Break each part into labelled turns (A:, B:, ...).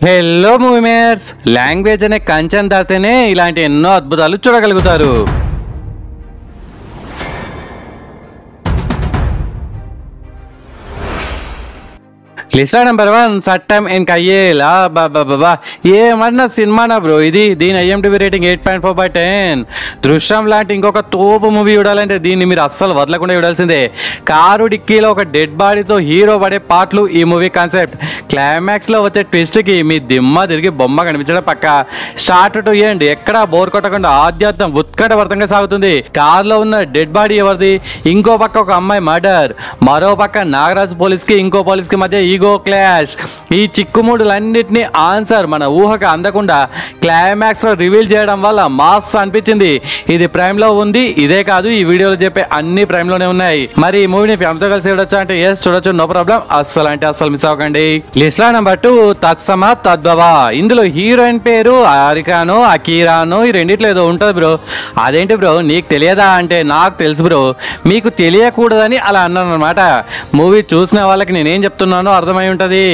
A: Hello మూవీమేట్స్, language అనే కంచెను దాటితేనే ఇలాంటి ఎన్నో అద్భుతాలు చూడగలుగుతారు. లిస్ట్ నెంబర్ 1 సట్టం ఇన్ కయ్యేల్. బాబా ఏమన్నా సినిమానా బ్రో ఇది. దీని IMDb రేటింగ్ 8.4/10. దృశ్యం లాంటి ఇంకొక తోపు మూవీ చూడాలంటే దీన్ని మీరు అస్సలు వదలకుండా చూడాల్సిందే. కారు డిక్కీలో ఒక డెడ్ బాడీతో హీరో పడే పాటలు ఈ మూవీ కాన్సెప్ట్. క్లైమాక్స్ లో వచ్చే ట్విస్ట్ కి మీ దిమ్మ తిరిగి బొమ్మ కనిపించడం పక్క. స్టార్ట్ టు ఎండ్ ఎక్కడా బోర్ కొట్టకుండా ఆధ్యాత్మం ఉత్కంఠభరితంగా సాగుతుంది. కారులో ఉన్న డెడ్ బాడీ ఎవరిది? ఇంకో పక్క ఒక అమ్మాయి మర్డర్, మరో పక్క నాగరాజు పోలీస్ కి ఇంకో పోలీస్ కి మధ్య ఈగో క్లాష్. ఈ చిక్కుముడులన్నిటినీ ఆన్సర్ మన ఊహకు అందకుండా క్లైమాక్స్ లో రివీల్ చేయడం వల్ల మాస్ అనిపించింది. ఇది ప్రైమ్ లో ఉంది. ఇదే కాదు, ఈ వీడియోలో చెప్పే అన్ని ప్రైమ్ లోనే ఉన్నాయి. మరి ఈ మూవీని ఫ్యామిలీతో కలిసి చూడొచ్చా అంటే ఎస్ చూడొచ్చు, నో ప్రాబ్లం. అస్సలు అంటే అస్సలు మిస్ అవ్వకండి. లిస్ట్ లో నెంబర్ 2 తత్సమ తద్భవ. ఇందులో హీరోయిన్ పేరు ఆరికానో అకీరానో ఈ రెండిట్లో ఏదో ఉంటుంది బ్రో. అదేంటి బ్రో నీకు తెలియదా అంటే నాకు తెలుసు బ్రో, మీకు తెలియకూడదని అలా అన్నాను అనమాట. మూవీ చూసిన వాళ్ళకి నేనేం చెప్తున్నానో అర్థమై ఉంటది.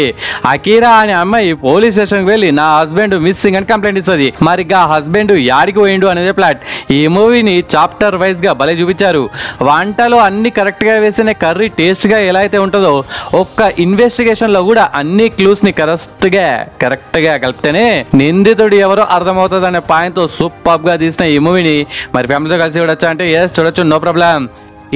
A: అకీరా అనే అమ్మాయి పోలీస్ స్టేషన్కి వెళ్ళి నా హస్బెండ్ మిస్సింగ్ అని కంప్లైంట్ ఇస్తుంది. మరి ఆ హస్బెండ్ యాడికి పోయిండు అనేది ప్లాట్. ఈ మూవీని చాప్టర్ వైజ్ గా భలే చూపించారు. వంటలో అన్ని కరెక్ట్ గా వేసిన కర్రీ టేస్ట్ గా ఎలా అయితే ఉంటుందో, ఒక్క ఇన్వెస్టిగేషన్ లో కూడా అన్ని క్లూస్ ని కరెక్ట్ గా కలిపితేనే నిందితుడు ఎవరో అర్థమవుతుంది అనే పాయింట్ తో సూపర్ గా తీసిన ఈ మూవీని మరి ఫ్యామిలీతో కలిసి చూడొచ్చా అంటే ఎస్ చూడొచ్చు, నో ప్రాబ్లం.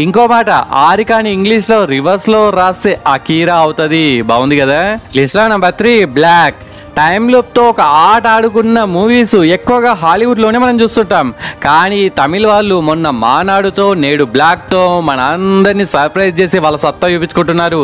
A: ఇంకో మాట, ఆరికాని ఇంగ్లీష్ లో రివర్స్ లో రాస్తే అకీరా అవుతుంది. బాగుంది కదా. లిస్ట్ లో నెంబర్ 3 బ్లాక్. టైం లూప్తో ఒక ఆట ఆడుకున్న మూవీస్ ఎక్కువగా హాలీవుడ్లోనే మనం చూస్తుంటాం. కానీ తమిళ వాళ్ళు మొన్న మానాడుతో నేడు బ్లాక్తో మన అందరినీ సర్ప్రైజ్ చేసి వాళ్ళ సత్తా చూపించుకుంటున్నారు.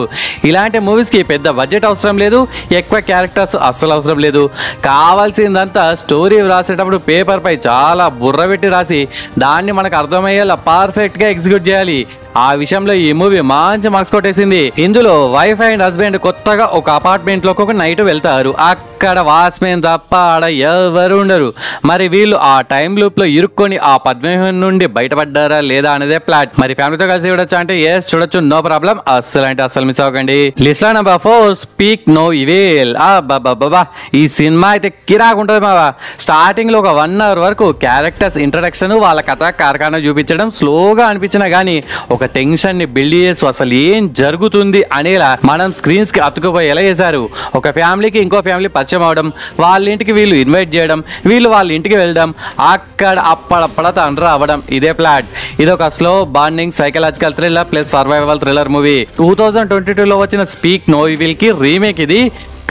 A: ఇలాంటి మూవీస్కి పెద్ద బడ్జెట్ అవసరం లేదు, ఎక్కువ క్యారెక్టర్స్ అస్సలు అవసరం లేదు. కావాల్సిందంతా స్టోరీ రాసేటప్పుడు పేపర్పై చాలా బుర్ర పెట్టి రాసి దాన్ని మనకు అర్థమయ్యేలా పర్ఫెక్ట్గా ఎగ్జిక్యూట్ చేయాలి. ఆ విషయంలో ఈ మూవీ మంచి మార్క్స్ కొట్టేసింది. ఇందులో వైఫ్ అండ్ హస్బెండ్ కొత్తగా ఒక అపార్ట్మెంట్లోకి ఒక నైట్ వెళ్తారు. అక్కడ వాచ్మెన్ తప్ప ఆడ ఎవరు ఉండరు. మరి వీళ్ళు ఆ టైం లూప్ లో ఇరుక్కొని ఆ పద్మవ్యూహం నుండి బయటపడ్డారా లేదా అనేదే ప్లాట్. మరి ఫ్యామిలీతో కలిసి చూడొచ్చా అంటే ఎస్ చూడొచ్చు, నో ప్రాబ్లం. అస్సలు అంటే అస్సలు మిస్ అవ్వకండి. లిస్ట్ లో నెంబర్ 4 స్పీక్ నో ఇవేల్. బాబా ఈ సినిమా అయితే కిరాక్ ఉంటుంది మావా. స్టార్టింగ్ లో ఒక 1 hour వరకు క్యారెక్టర్స్ ఇంట్రడక్షన్, వాళ్ళ కథ కార్ఖానా చూపించడం స్లోగా అనిపించినా గానీ ఒక టెన్షన్ ని బిల్డ్ చేస్తూ అసలు ఏం జరుగుతుంది అనేలా మనం స్క్రీన్స్ కి అతుకుపోయేలా చేశారు. ఒక ఫ్యామిలీకి ఇంకో ఫ్యామిలీ పరిచయం అవడం, వాళ్ళ ఇంటికి వీళ్ళు ఇన్వైట్ చేయడం, వీళ్ళు వాళ్ళ ఇంటికి వెళ్ళడం, అక్కడ అప్పుడప్పుడ తండ్రి అవ్వడం, ఇదే ప్లాట్. ఇది ఒక slow burning psychological thriller plus survival thriller movie. 2022లో వచ్చిన స్పీక్ నో ఈవిల్ కి రీమేక్ ఇది.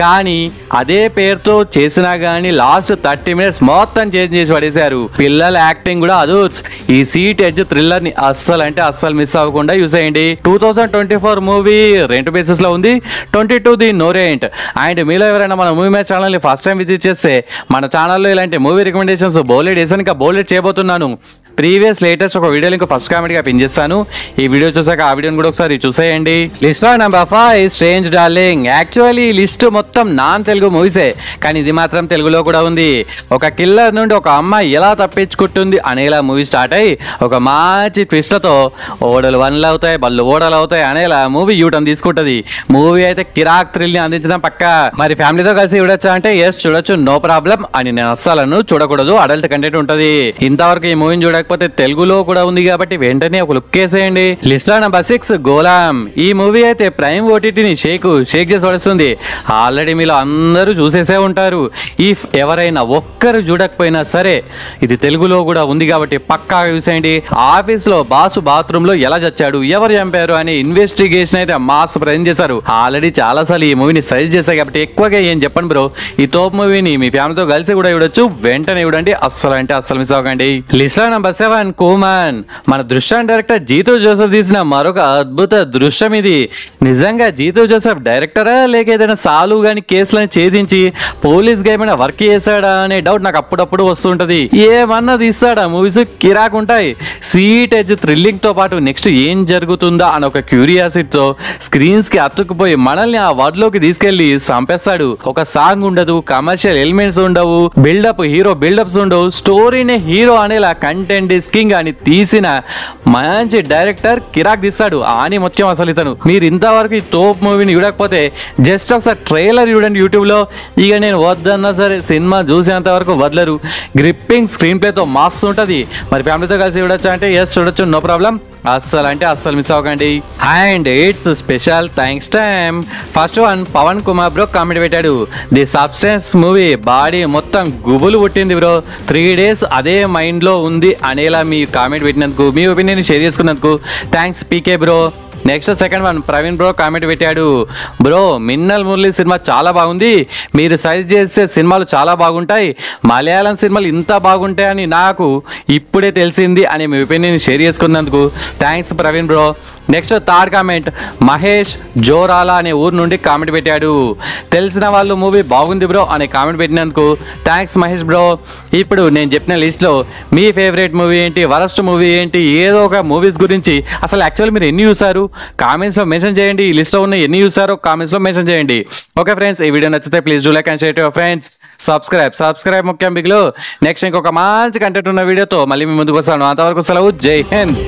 A: కానీ అదే పేరుతో చేసినా గానీ లాస్ట్ 30 minutes మొత్తం చేంజ్ చేసి పడేశారు. పిల్లల యాక్టింగ్ కూడా అదూర్స్. ఈ సీట్ ఎడ్జ్ థ్రిల్లర్ ని అస్సలు అంటే అస్సలు మిస్ అవ్వకుండా యూస్ చేయండి. 2024 మూవీ రెంట్ బేసిస్ లో ఉంది. 22 ది నో రెంట్. అండ్ మీలో ఎవరైనా మన మూవీ మ్యాచ్ ఛానల్ ని ఫస్ట్ టైం విజిట్ చేస్తే మన ఛానల్లో ఇలాంటి మూవీ రికమెండేషన్స్ బోలెడ్ వేసాను, ఇంకా బోలెడ్ చేయబోతున్నాను. ప్రీవియస్ లేటెస్ట్ ఒక వీడియో లింక్ ఫస్ట్ కామెంట్ గా పిన్ చేస్తాను. ఈ వీడియో చూసాక ఆ వీడియోని కూడా ఒకసారి చూసేయండి. లిస్ట్ లో నెంబర్ 5 స్ట్రేంజ్ డార్లింగ్. యాక్చువల్లీ ఈ లిస్ట్ మొత్తం నాన్ తెలుగు మూవీసే, కానీ ఇది మాత్రం తెలుగులో కూడా ఉంది. ఒక కిల్లర్ నుండి ఒక అమ్మాయి ఎలా తప్పించుకుంటుంది అనేలా మూవీ స్టార్ట్ అయ్యి ఒక మంచి ట్విస్ట్తో ఓడలు వన్లు అవుతాయి, బళ్ళు ఓడలు అవుతాయి అనేలా మూవీ యూటర్న్ తీసుకుంటుంది. మూవీ అయితే కిరాక్ థ్రిల్ ని అందించడం పక్క. మరి ఫ్యామిలీతో కలిసి చూడొచ్చా అంటే ఎస్ చూడొచ్చు, నో ప్రాబ్లం. అని నేను అస్సలను చూడకూడదు, అడల్ట్ కంటెంట్ ఉంటుంది. ఇంతవరకు ఈ మూవీని చూడకపోతే తెలుగులో కూడా ఉంది కాబట్టి వెంటనే ఒక లుక్ వేసేయండి. లిస్ట్ లో నెంబర్ 6 గోలాం. ఈ మూవీ అయితే ప్రైమ్ ఓటీటీని షేక్ చేసి పడుతుంది. ఆల్రెడీ మీలో అందరూ చూసేసే ఉంటారు. ఇఫ్ ఎవరైనా ఒక్కరు చూడకపోయినా సరే ఇది తెలుగులో కూడా ఉంది కాబట్టి పక్కాగా చూసేయండి. ఆఫీస్ లో బాసు బాత్రూమ్ లో ఎలా చచ్చాడు, ఎవరు చంపారు అనే ఇన్వెస్టిగేషన్ అయితే మాస్ ప్రజెంట్ చేశారు. ఆల్రెడీ చాలా సార్లు ఈ మూవీని సజెస్ట్ చేశారు కాబట్టి ఎక్కువగా ఏం చెప్పండి బ్రో. ఈ తోపు మూవీని మీ ఫ్యామిలీతో కలిసి కూడా చూడొచ్చు, వెంటనే చూడండి. అస్సలు అంటే అస్సలు మిస్ అవ్వకండి. లిస్ట్ లో నెంబర్ 7 కూమన్. మన దృశ్యం డైరెక్టర్ జీతూ జోసెఫ్ తీసిన మరొక అద్భుత దృశ్యం ఇది. నిజంగా జీతూ జోసెఫ్ డైరెక్టరా లేక ఏదైనా సాలు గాని కేసులను ఛేదించి పోలీస్ గా ఏమైనా వర్క్ చేశాడా అనే డౌట్ నాకు అప్పుడప్పుడు వస్తుంటది. ఏమన్నా తీస్తాడా మూవీస్ కిరాక్ ఉంటాయి. సీట్ ఎడ్జ్ థ్రిల్లింగ్ తో పాటు నెక్స్ట్ ఏం జరుగుతుందా అని ఒక క్యూరియాసిటీతో స్క్రీన్స్ కి అతుక్కుపోయి మనల్ని ఆ వర్డ్ లోకి తీసుకెళ్లి చంపేస్తాడు. ఒక సాంగ్ ఉండదు, కమర్షియల్ ఎలిమెంట్స్ ఉండవు, బిల్డప్ హీరో బిల్డప్స్ ఉండవు, స్టోరీనే హీరో అనేలా కంటెంట్ ఇస్ కింగ్ అని తీసిన మంచి డైరెక్టర్ కిరాక్ తీస్తాడు. అని ముఖ్యం అసలు ఇతను. మీరు ఇంతవరకు ఈ తోప్ మూవీని చూడకపోతే జస్ట్ ఒకసారి ట్రైలర్ ట్రైలర్ చూడండి యూట్యూబ్లో. ఇక నేను వద్దన్నా సరే సినిమా చూసేంత వరకు వదలరు. గ్రిప్పింగ్ స్క్రీన్ ప్లేతో మస్తు ఉంటుంది. మరి ఫ్యామిలీతో కలిసి చూడొచ్చా అంటే ఎస్ చూడొచ్చు, నో ప్రాబ్లం. అస్సలు అంటే అస్సలు మిస్ అవ్వకండి. And it's special thanks time. First one Pavan Kumar bro comment పెట్టాడు, ది సబ్స్టెన్స్ మూవీ బాడీ మొత్తం గుబులు పుట్టింది బ్రో, 3 days అదే మైండ్లో ఉంది అనేలా మీ కామెంట్ పెట్టినందుకు, మీ ఒపీనియన్ షేర్ చేసుకున్నందుకు thanks PK bro. Next second one Praveen bro comment పెట్టాడు, బ్రో మిన్నల్ మురళి సినిమా చాలా బాగుంది, మీరు సజెస్ట్ చేసే సినిమాలు చాలా బాగుంటాయి, మలయాళం సినిమాలు ఇంత బాగుంటాయని నాకు ఇప్పుడే తెలిసింది అని మీ ఒపీనియన్ షేర్ చేసుకున్నందుకు thanks Praveen bro. Next third comment Mahesh Jorala అనే ఊరు నుండి కామెంట్ పెట్టాడు, తెలిసిన వాళ్ళు మూవీ బాగుంది బ్రో అనే కామెంట్ పెట్టినందుకు థ్యాంక్స్ మహేష్ బ్రో. ఇప్పుడు నేను చెప్పిన లిస్ట్లో మీ ఫేవరెట్ మూవీ ఏంటి, వరస్ట్ మూవీ ఏంటి, ఏదో ఒక మూవీస్ గురించి అసలు యాక్చువల్లీ మీరు ఎన్ని చూసారు కామెంట్స్లో మెన్షన్ చేయండి. ఈ లిస్ట్లో ఉన్న ఎన్ని చూసారో కామెంట్స్లో మెన్షన్ చేయండి. ఓకే ఫ్రెండ్స్, ఈ వీడియో నచ్చితే please do like and share to your friends. Subscribe ముఖ్యం బిగ్లో. నెక్స్ట్ ఇంకొక మంచి కంటెంట్ ఉన్న వీడియోతో మళ్ళీ మీ ముందుకు వస్తాను. అంతవరకు సెలవు, జై హింద్.